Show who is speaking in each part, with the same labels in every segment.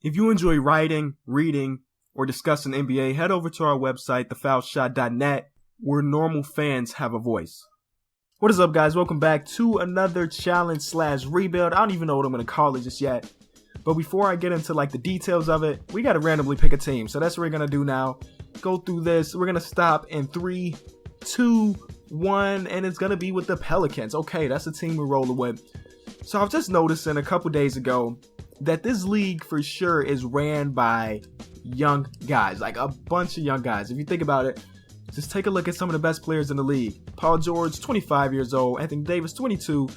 Speaker 1: If you enjoy writing, reading, or discussing NBA, head over to our website, thefoulshot.net, where normal fans have a voice. What is up, guys? Welcome back to another challenge/rebuild. I don't even know what I'm going to call it just yet. But before I get into the details of it, we got to randomly pick a team. So that's what we're going to do now. Go through this. We're going to stop in 3, 2, 1, and it's going to be with the Pelicans. Okay, that's the team we're rolling with. So I've just noticing a couple days ago that this league for sure is ran by young guys, like a bunch of young guys. If you think about it, just take a look at some of the best players in the league. Paul George, 25 years old. Anthony Davis, 22.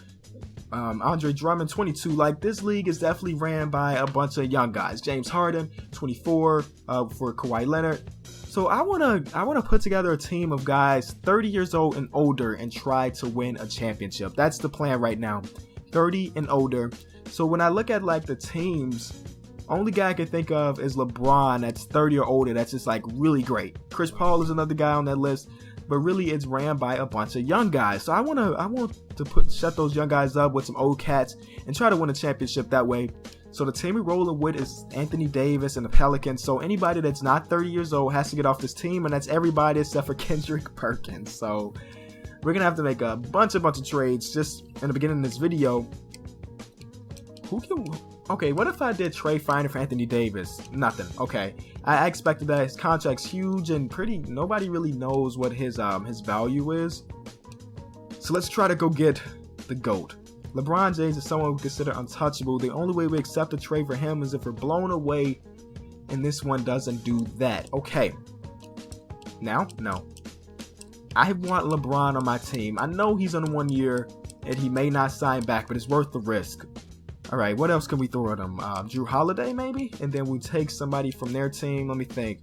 Speaker 1: Andre Drummond, 22. Like, this league is definitely ran by a bunch of young guys. James Harden, 24, for Kawhi Leonard. So I wanna put together a team of guys 30 years old and older and try to win a championship. That's the plan right now. 30 and older. So when I look at the teams, only guy I can think of is LeBron that's 30 or older. That's just really great. Chris Paul is another guy on that list, but really it's ran by a bunch of young guys. So I want to shut those young guys up with some old cats and try to win a championship that way. So the team we're rolling with is Anthony Davis and the Pelicans. So anybody that's not 30 years old has to get off this team, and that's everybody except for Kendrick Perkins. So we're gonna have to make a bunch of trades just in the beginning of this video. Okay, what if I did trade finder for Anthony Davis? Nothing. Okay, I expected that. His contract's huge and nobody really knows what his value is. So let's try to go get the GOAT. LeBron James is someone we consider untouchable. The only way we accept a trade for him is if we're blown away, and this one doesn't do that. Okay. Now, no. I want LeBron on my team. I know he's on 1 year and he may not sign back, but it's worth the risk. All right, what else can we throw at him? Jrue Holiday, maybe? And then we take somebody from their team. Let me think.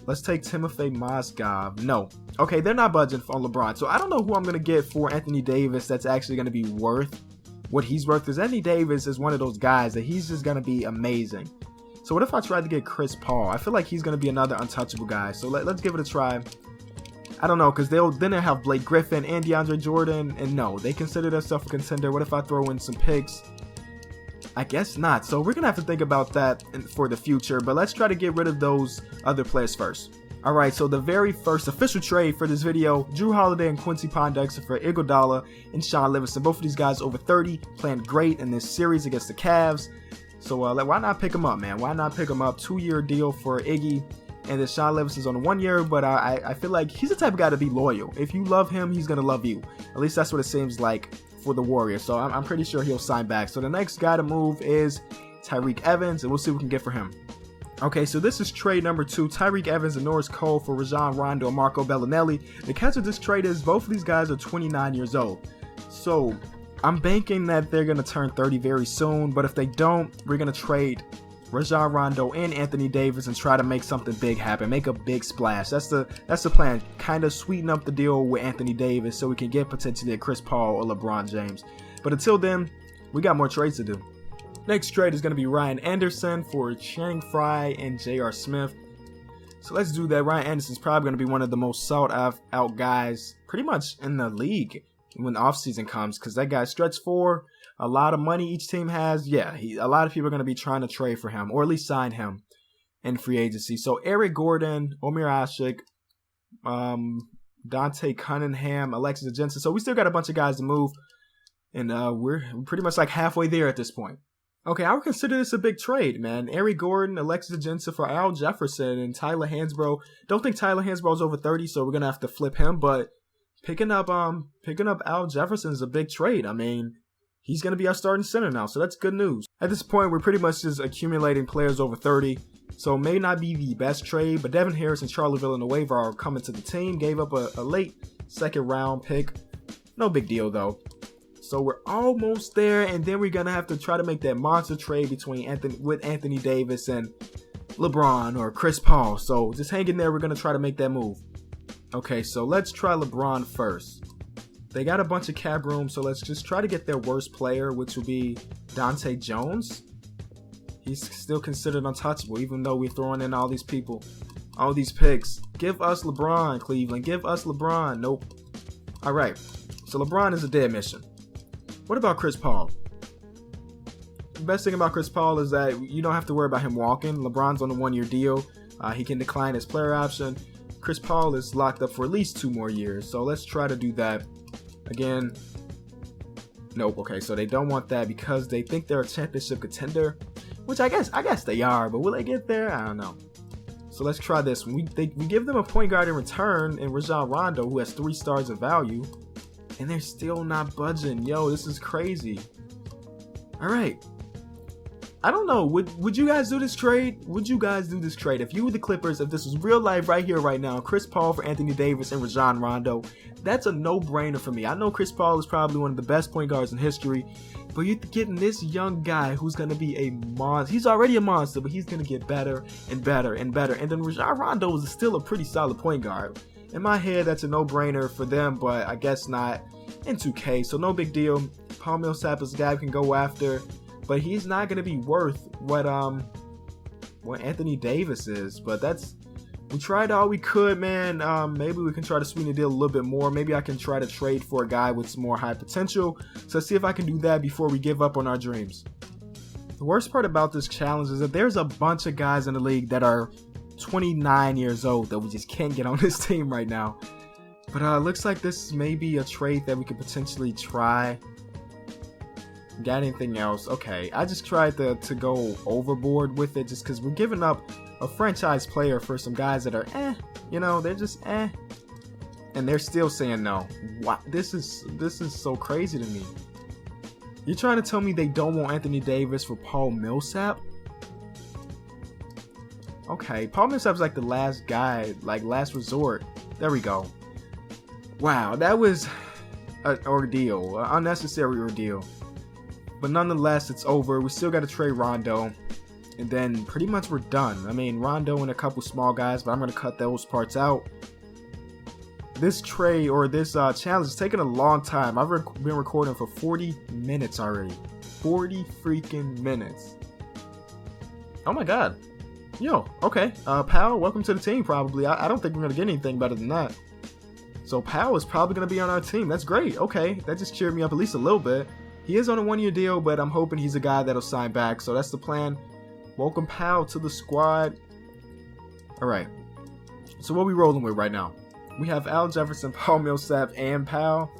Speaker 1: Let's take Timofey Mozgov. No. Okay, they're not budging on LeBron. So I don't know who I'm going to get for Anthony Davis that's actually going to be worth what he's worth. Because Anthony Davis is one of those guys that he's just going to be amazing. So what if I tried to get Chris Paul? I feel like he's going to be another untouchable guy. So let's give it a try. I don't know, because they'll have Blake Griffin and DeAndre Jordan. And no, they consider themselves a contender. What if I throw in some picks? I guess not. So we're going to have to think about that for the future. But let's try to get rid of those other players first. All right, so the very first official trade for this video, Jrue Holiday and Quincy Pondexter for Iguodala and Sean Livingston. Both of these guys over 30, playing great in this series against the Cavs. So why not pick them up, man? Why not pick them up? 2-year deal for Iggy. And then Sean Livingston's on 1 year, but I feel like he's the type of guy to be loyal. If you love him, he's going to love you. At least that's what it seems like for the Warriors. So I'm pretty sure he'll sign back. So the next guy to move is Tyreke Evans, and we'll see what we can get for him. Okay, so this is trade number 2. Tyreke Evans and Norris Cole for Rajon Rondo and Marco Bellinelli. The catch of this trade is both of these guys are 29 years old. So I'm banking that they're going to turn 30 very soon. But if they don't, we're going to trade Rajon Rondo and Anthony Davis and try to make something big happen, make a big splash. That's the plan. Kind of sweeten up the deal with Anthony Davis so we can get potentially a Chris Paul or LeBron James. But until then, we got more trades to do. Next trade is going to be Ryan Anderson for Channing Frye and J.R. Smith. So let's do that. Ryan Anderson's probably going to be one of the most sought out guys pretty much in the league when the offseason comes, because that guy stretch 4. A lot of money each team has. Yeah, a lot of people are going to be trying to trade for him or at least sign him in free agency. So Eric Gordon, Omer Asik, Dante Cunningham, Alexis Jensen. So we still got a bunch of guys to move, and we're pretty much halfway there at this point. Okay, I would consider this a big trade, man. Eric Gordon, Alexis Jensen for Al Jefferson and Tyler Hansbrough. Don't think Tyler Hansbrough is over 30, so we're gonna have to flip him. But picking up Al Jefferson is a big trade. I mean, he's going to be our starting center now, so that's good news. At this point, we're pretty much just accumulating players over 30, so it may not be the best trade, but Devin Harris and Charlie Villanueva are coming to the team. Gave up a late second-round pick. No big deal, though. So we're almost there, and then we're going to have to try to make that monster trade between Anthony Davis and LeBron or Chris Paul. So just hang in there. We're going to try to make that move. Okay, so let's try LeBron first. They got a bunch of cap room, so let's just try to get their worst player, which will be Dante Jones. He's still considered untouchable, even though we're throwing in all these people, all these picks. Give us LeBron, Cleveland. Give us LeBron. Nope. All right, so LeBron is a dead mission. What about Chris Paul? best thing about Chris Paul is that you don't have to worry about him walking. LeBron's on a 1-year deal. He can decline his player option. Chris Paul is locked up for at least 2 more years. So let's try to do that. Again, nope. Okay, so they don't want that because they think they're a championship contender, which I guess they are, but will they get there? I don't know. So let's try this. We give them a point guard in return in Rajon Rondo, who has 3 stars of value, and they're still not budging. Yo, this is crazy. All right. I don't know. Would you guys do this trade? Would you guys do this trade? If you were the Clippers, if this was real life right here, right now, Chris Paul for Anthony Davis and Rajon Rondo, that's a no-brainer for me. I know Chris Paul is probably one of the best point guards in history, but you're getting this young guy who's going to be a monster. He's already a monster, but he's going to get better and better and better. And then Rajon Rondo is still a pretty solid point guard. In my head, that's a no-brainer for them, but I guess not in 2K, so no big deal. Paul Millsap is a guy we can go after, but he's not going to be worth what Anthony Davis is. But we tried all we could, man. Maybe we can try to sweeten the deal a little bit more. Maybe I can try to trade for a guy with some more high potential. So let's see if I can do that before we give up on our dreams. The worst part about this challenge is that there's a bunch of guys in the league that are 29 years old that we just can't get on this team right now. But looks like this may be a trade that we could potentially try. Got anything else? Okay, I just tried to go overboard with it just because we're giving up a franchise player for some guys that are they're just and they're still saying no. What? This is so crazy to me. You're trying to tell me they don't want Anthony Davis for Paul Millsap? Okay, Paul Millsap's like the last guy, like last resort. There we go. Wow, that was an ordeal, an unnecessary ordeal. But nonetheless, it's over. We still got to trade Rondo. And then pretty much we're done. I mean, Rondo and a couple small guys, but I'm going to cut those parts out. This trade or this challenge is taking a long time. I've been recording for 40 minutes already. 40 freaking minutes. Oh my god. Yo, okay. Powell, welcome to the team probably. I don't think we're going to get anything better than that. So Powell is probably going to be on our team. That's great. Okay, that just cheered me up at least a little bit. He is on a 1-year deal, but I'm hoping he's a guy that'll sign back. So that's the plan. Welcome Powell to the squad. All right. So what are we rolling with right now? We have Al Jefferson, Paul Millsap, and Powell.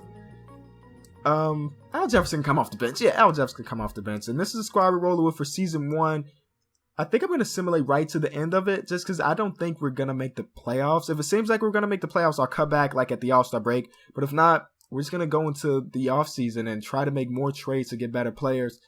Speaker 1: Al Jefferson can come off the bench. Yeah, Al Jefferson can come off the bench. And this is the squad we're rolling with for season 1. I think I'm going to simulate right to the end of it just because I don't think we're going to make the playoffs. If it seems like we're going to make the playoffs, I'll cut back like at the All-Star break. But if not, we're just going to go into the offseason and try to make more trades to get better players.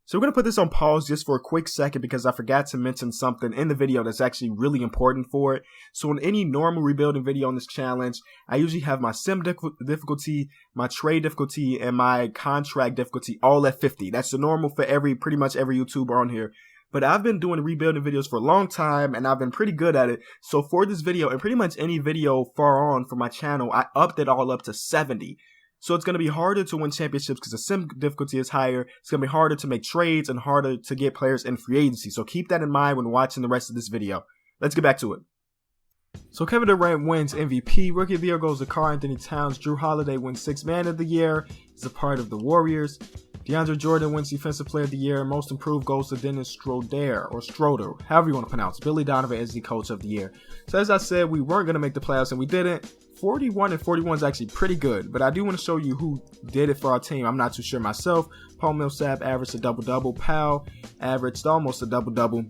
Speaker 1: So we're going to put this on pause just for a quick second because I forgot to mention something in the video that's actually really important for it. So in any normal rebuilding video on this challenge, I usually have my sim difficulty, my trade difficulty, and my contract difficulty all at 50. That's the normal for pretty much every YouTuber on here. But I've been doing rebuilding videos for a long time, and I've been pretty good at it. So for this video, and pretty much any video far on for my channel, I upped it all up to 70. So it's going to be harder to win championships because the sim difficulty is higher. It's going to be harder to make trades and harder to get players in free agency. So keep that in mind when watching the rest of this video. Let's get back to it. So Kevin Durant wins MVP. Rookie of the Year goes to Karl-Anthony Towns. Drew Holiday wins 6th Man of the Year. He's a part of the Warriors. DeAndre Jordan wins Defensive Player of the Year. Most Improved goes to Dennis Schroeder, however you want to pronounce it. Billy Donovan is the Coach of the Year. So as I said, we weren't going to make the playoffs, and we didn't. 41 and 41 is actually pretty good, but I do want to show you who did it for our team. I'm not too sure myself. Paul Millsap averaged a double-double. Powell averaged almost a double-double.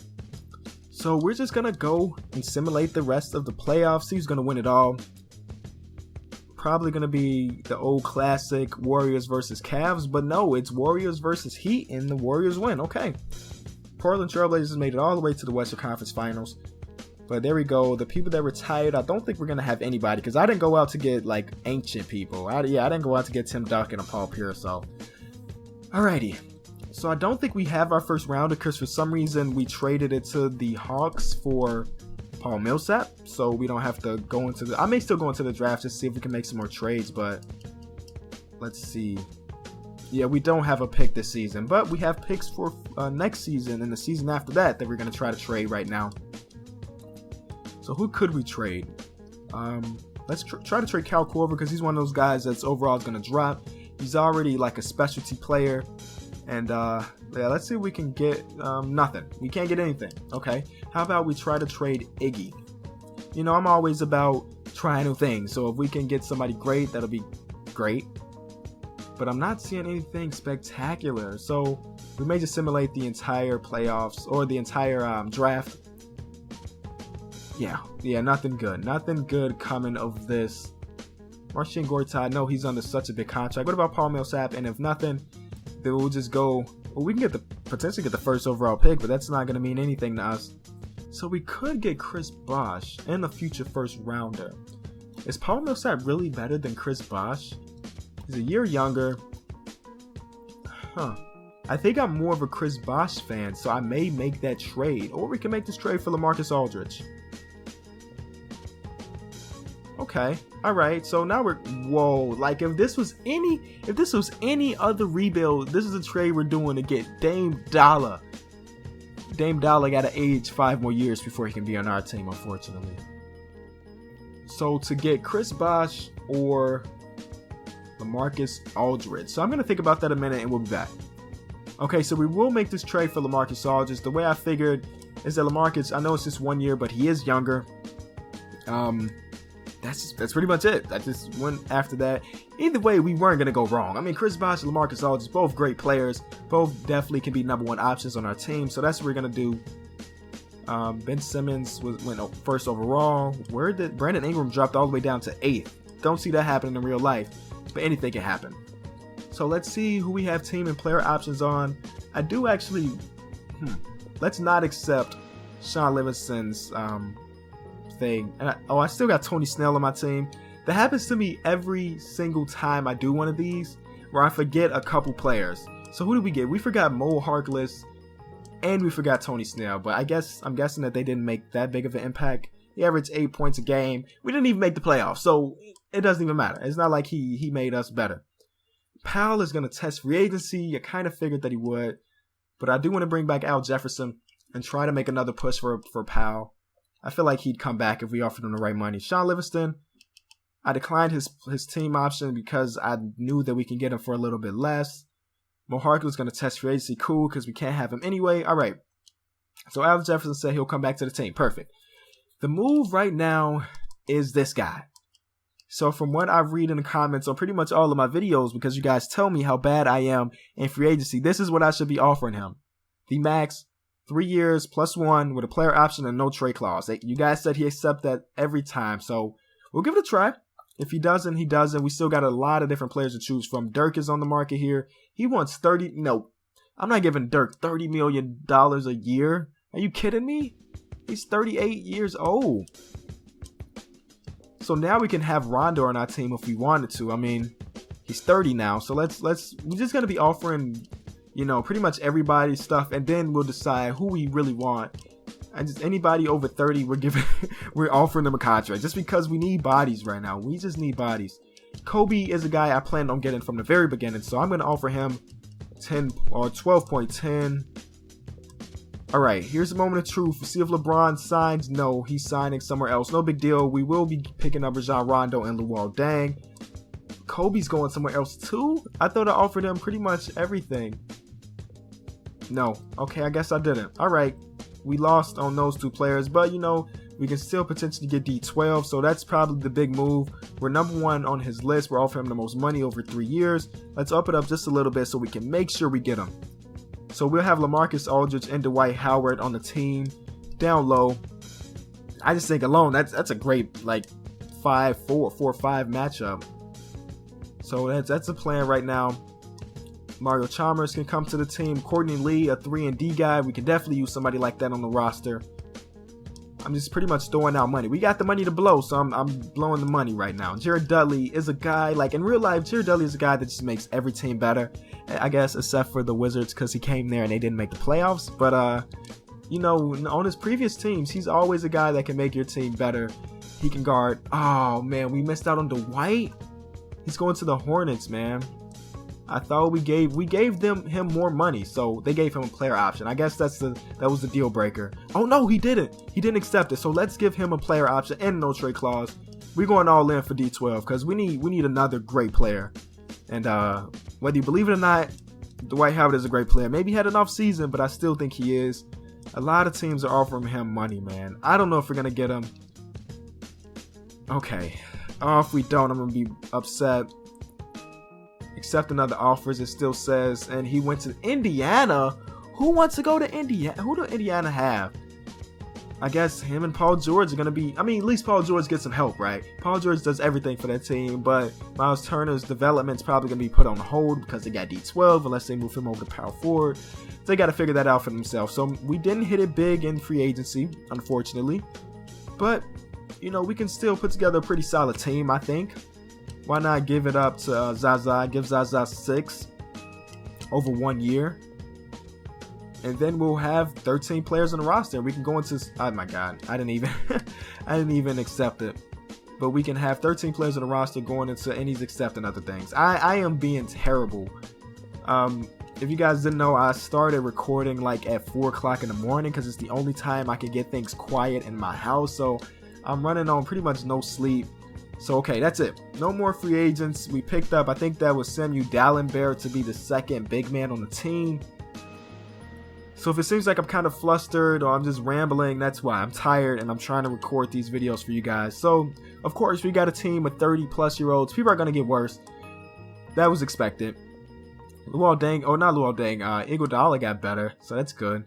Speaker 1: So we're just going to go and simulate the rest of the playoffs. See who's going to win it all. Probably going to be the old classic Warriors versus Cavs, but no, it's Warriors versus Heat, and the Warriors win. Okay. Portland Trailblazers made it all the way to the Western Conference Finals. But there we go. The people that retired, I don't think we're going to have anybody because I didn't go out to get like ancient people. I didn't go out to get Tim Duncan and Paul Pierce. So, alrighty. So I don't think we have our first rounder because for some reason we traded it to the Hawks for Paul Millsap. So we don't have to go into the... I may still go into the draft just to see if we can make some more trades, but let's see. Yeah, we don't have a pick this season, but we have picks for next season and the season after that we're going to try to trade right now. So who could we trade? Let's try to trade Kyle Korver because he's one of those guys that's overall going to drop. He's already like a specialty player. And yeah, let's see if we can get nothing. We can't get anything. Okay, how about we try to trade Iggy? You know, I'm always about trying new things, so if we can get somebody great, that'll be great. But I'm not seeing anything spectacular, so we may just simulate the entire playoffs or the entire draft. Yeah, nothing good coming of this. Marcin Gortat, no, he's under such a big contract. What about Paul Millsap? And if nothing, then we'll just go. Well, we can potentially get the first overall pick, but that's not going to mean anything to us. So we could get Chris Bosh and a future first rounder. Is Paul Millsap really better than Chris Bosh? He's a year younger. I think I'm more of a Chris Bosh fan, so I may make that trade. Or we can make this trade for LaMarcus Aldridge. Okay, alright, so now we're, whoa, like if this was any other rebuild, this is a trade we're doing to get Dame Dollar. Dame Dollar got to age 5 more years before he can be on our team, unfortunately. So to get Chris Bosh or LaMarcus Aldridge. So I'm going to think about that a minute and we'll be back. Okay, so we will make this trade for LaMarcus Aldridge. The way I figured is that LaMarcus, I know it's just 1 year, but he is younger. That's pretty much it. I just went after that. Either way, we weren't going to go wrong. I mean, Chris Bosh and LaMarcus Aldridge, both great players. Both definitely can be #1 options on our team. So that's what we're going to do. Ben Simmons went first overall. Where did Brandon Ingram dropped all the way down to 8th? Don't see that happening in real life, but anything can happen. So let's see who we have team and player options on. I do actually, let's not accept Sean Livingston's thing. And I still got Tony Snell on my team. That happens to me every single time I do one of these, where I forget a couple players. So who did we get? We forgot Mo Harkless, and we forgot Tony Snell. But I'm guessing that they didn't make that big of an impact. He averaged 8 points a game. We didn't even make the playoffs, so it doesn't even matter. It's not like he made us better. Powell is going to test free agency. I kind of figured that he would, but I do want to bring back Al Jefferson and try to make another push for Powell. I feel like he'd come back if we offered him the right money. Sean Livingston, I declined his team option because I knew that we can get him for a little bit less. Mo Harkless is going to test free agency. Cool, because we can't have him anyway. All right. So Al Jefferson said he'll come back to the team. Perfect. The move right now is this guy. So from what I read in the comments on pretty much all of my videos, because you guys tell me how bad I am in free agency, this is what I should be offering him. The max, 3 years +1 with a player option and no trade clause. You guys said he accept that every time, so we'll give it a try. If he doesn't, he doesn't. We still got a lot of different players to choose from. Dirk is on the market here. He wants no, I'm not giving Dirk $30 million a year. Are you kidding me? He's 38 years old. So now we can have Rondo on our team if we wanted to. I mean, he's 30 now, so we're just gonna be offering, pretty much everybody's stuff, and then we'll decide who we really want. And just anybody over 30, we're offering them a contract just because we need bodies right now. We just need bodies. Kobe is a guy I planned on getting from the very beginning, so I'm gonna offer him 10 or 12.10. All right, here's the moment of truth. See if LeBron signs. No, he's signing somewhere else. No big deal. We will be picking up Rajon Rondo and Luol Deng. Kobe's going somewhere else too? I thought I offered him pretty much everything. No. Okay, I guess I didn't. All right. We lost on those 2 players, but we can still potentially get D12, so that's probably the big move. We're #1 on his list. We're offering him the most money over 3 years. Let's up it up just a little bit so we can make sure we get him. So we'll have LaMarcus Aldridge and Dwight Howard on the team down low. I just think alone that's a great 5-4, 4-5 matchup. So that's the plan right now. Mario Chalmers can come to the team. Courtney Lee, a 3-and-D guy. We can definitely use somebody like that on the roster. I'm just pretty much throwing out money. We got the money to blow, so I'm blowing the money right now. Jared Dudley is a guy, in real life, Jared Dudley is a guy that just makes every team better. I guess except for the Wizards because he came there and they didn't make the playoffs. But, on his previous teams, he's always a guy that can make your team better. He can guard. Oh, man, we missed out on Dwight. He's going to the Hornets, man. I thought we gave him more money, so they gave him a player option. I guess that was the deal breaker. Oh no, he didn't. He didn't accept it. So let's give him a player option and no trade clause. We're going all in for D12 because we need another great player. And whether you believe it or not, Dwight Howard is a great player. Maybe he had an off season, but I still think he is. A lot of teams are offering him money, man. I don't know if we're going to get him. Okay. Oh, if we don't, I'm going to be upset. Accept another offers, it still says. And he went to Indiana. Who wants to go to Indiana? Who do Indiana have? I guess him and Paul George are going to be... I mean, at least Paul George gets some help, right? Paul George does everything for that team, but Miles Turner's development's probably going to be put on hold because they got D12 unless they move him over to power forward. They got to figure that out for themselves. So we didn't hit it big in free agency, unfortunately. But, you know, we can still put together a pretty solid team, I think. Why not give it up to Zaza? Give Zaza 6 over 1 year. And then we'll have 13 players on the roster. We can go into... Oh my God. I didn't even accept it. But we can have 13 players on the roster going into... And he's accepting other things. I am being terrible. If you guys didn't know, I started recording like at 4 o'clock in the morning because it's the only time I can get things quiet in my house. So I'm running on pretty much no sleep. So okay, that's it. No more free agents. We picked up... I think that was Samuel Dallenberg to be the second big man on the team. So if it seems like I'm kind of flustered or I'm just rambling, that's why. I'm tired and I'm trying to record these videos for you guys. So, of course, we got a team of 30-plus-year-olds. People are going to get worse. That was expected. Iguodala got better, so that's good.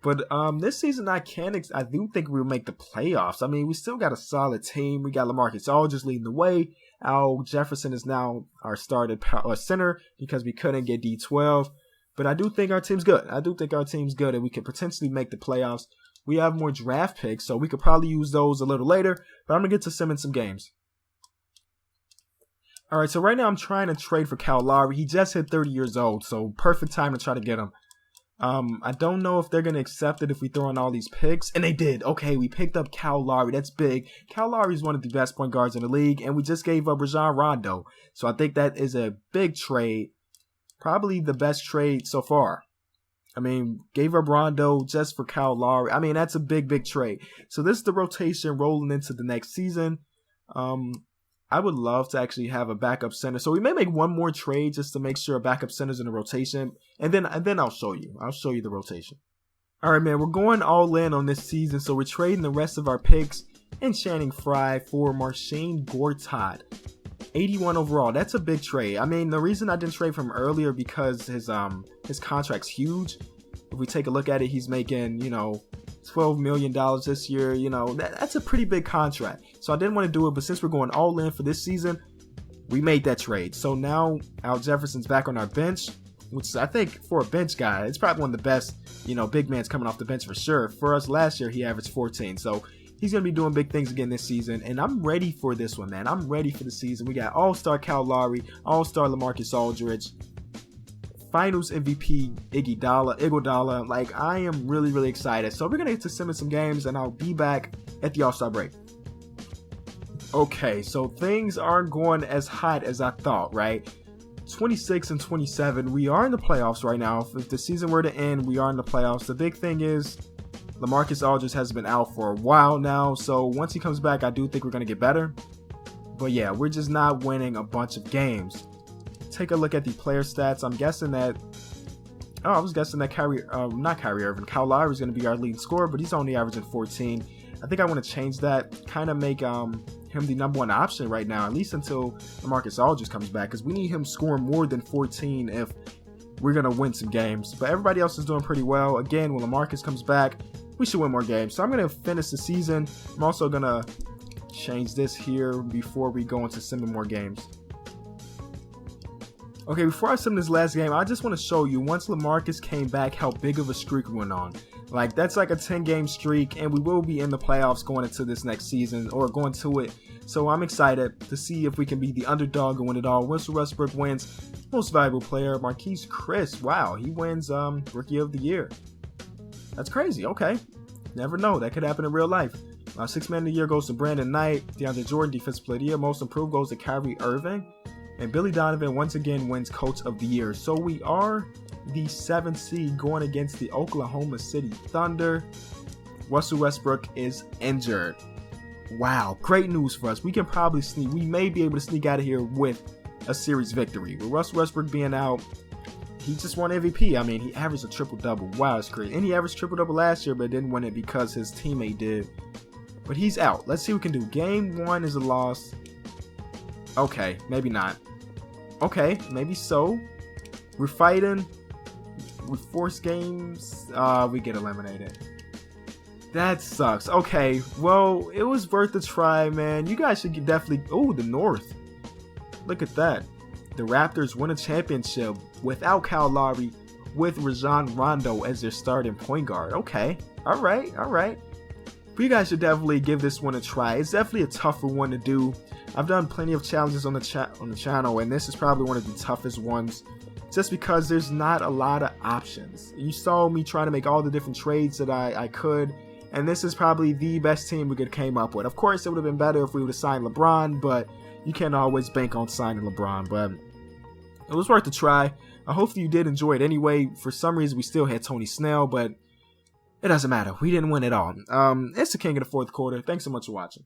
Speaker 1: But this season, I do think we'll make the playoffs. I mean, we still got a solid team. We got LaMarcus Aldridge leading the way. Al Jefferson is now our started center because we couldn't get D12. But I do think our team's good. And we could potentially make the playoffs. We have more draft picks, so we could probably use those a little later. But I'm going to get to Simmons some games. All right, so right now I'm trying to trade for Kyle Lowry. He just hit 30 years old, so perfect time to try to get him. I don't know if they're going to accept it if we throw in all these picks. And they did. Okay, we picked up Kyle Lowry. That's big. Kyle Lowry is one of the best point guards in the league, and we just gave up Rajon Rondo. So I think that is a big trade. Probably the best trade so far. I mean, gave up Rondo just for Kyle Lowry. I mean, that's a big trade. So this is the rotation rolling into the next season. I would love to actually have a backup center. So we may make one more trade just to make sure a backup center's in the rotation. And then I'll show you. I'll show you the rotation. All right, man. We're going all in on this season. So we're trading the rest of our picks and Channing Frye for Marcin Gortat. 81 overall. That's a big trade. I mean, the reason I didn't trade from earlier because his contract's huge. If we take a look at it, he's making, $12 million this year. That's a pretty big contract. So I didn't want to do it, but since we're going all in for this season, we made that trade. So now Al Jefferson's back on our bench, which I think for a bench guy, it's probably one of the best, big man's coming off the bench for sure. For us last year, he averaged 14. So he's going to be doing big things again this season, and I'm ready for this one, man. I'm ready for the season. We got All-Star Kyle Lowry, All-Star LaMarcus Aldridge, Finals MVP Iguodala. Like, I am really excited. So we're going to get to Simmons some games, and I'll be back at the All-Star break. Okay, so things aren't going as hot as I thought, right? 26 and 27. We are in the playoffs right now. If the season were to end, we are in the playoffs. The big thing is LaMarcus Aldridge has been out for a while now, so once he comes back, I do think we're going to get better. But yeah, we're just not winning a bunch of games. Take a look at the player stats. I'm guessing that... Oh, I was guessing that Kyle Lowry is going to be our lead scorer, but he's only averaging 14. I think I want to change that, kind of make him the number one option right now, at least until LaMarcus Aldridge comes back, because we need him scoring more than 14 if we're going to win some games. But everybody else is doing pretty well. Again, when LaMarcus comes back, we should win more games. So I'm going to finish the season. I'm also going to change this here before we go into simming more games. Okay, before I sim this last game, I just want to show you, once LaMarcus came back, how big of a streak we went on. Like, that's like a 10-game streak, and we will be in the playoffs going into this next season, or going to it. So I'm excited to see if we can be the underdog and win it all. Russell Westbrook wins Most Valuable Player. Marquise Chris, wow, he wins Rookie of the Year. That's crazy. Okay. Never know. That could happen in real life. Sixth Man of the Year goes to Brandon Knight. DeAndre Jordan, Defensive Player of the Year. Most Improved goes to Kyrie Irving. And Billy Donovan once again wins Coach of the Year. So we are the 7th seed going against the Oklahoma City Thunder. Russell Westbrook is injured. Wow. Great news for us. We can probably sneak. We may be able to sneak out of here with a series victory. With Russell Westbrook being out, he just won MVP. I mean, he averaged a triple-double. Wow, it's crazy. And he averaged triple-double last year, but didn't win it because his teammate did. But he's out. Let's see what we can do. Game 1 is a loss. Okay, maybe not. Okay, maybe so. We're fighting. We force games. We get eliminated. That sucks. Okay, well, it was worth a try, man. You guys should definitely... Oh, the North. Look at that. The Raptors win a championship without Kyle Lowry, with Rajon Rondo as their starting point guard. Okay, all right. But you guys should definitely give this one a try. It's definitely a tougher one to do. I've done plenty of challenges on the channel, and this is probably one of the toughest ones, just because there's not a lot of options. You saw me trying to make all the different trades that I could, and this is probably the best team we could came up with. Of course, it would have been better if we would have signed LeBron, but you can't always bank on signing LeBron. But it was worth a try. I hope you did enjoy it anyway. For some reason, we still had Tony Snell, but it doesn't matter. We didn't win at all. It's the King of the Fourth Quarter. Thanks so much for watching.